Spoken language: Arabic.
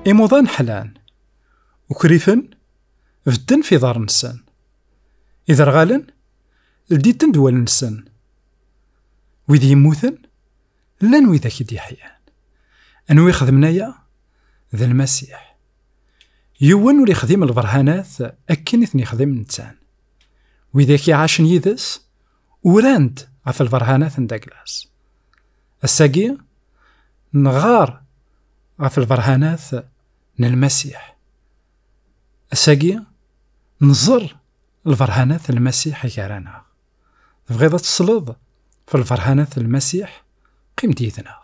إموضان حلان وكريفن فدن في دار نسان إذا رغالن لديتن دوال نسان ويذ يموثن لان ويذا كي ديحيان أنو يخدمنايا ذا المسيح يوان ولي يخدم البرهانات أكن إثني يخدم نتسان وإذا كي عاشن يدس وراند عف البرهانات نداكلاس الساقي نغار عف البرهانات المسيح الساقي نزر البرهانات المسيح يكارانا تبغيض تصلب في البرهانات المسيح قيم ديثنا.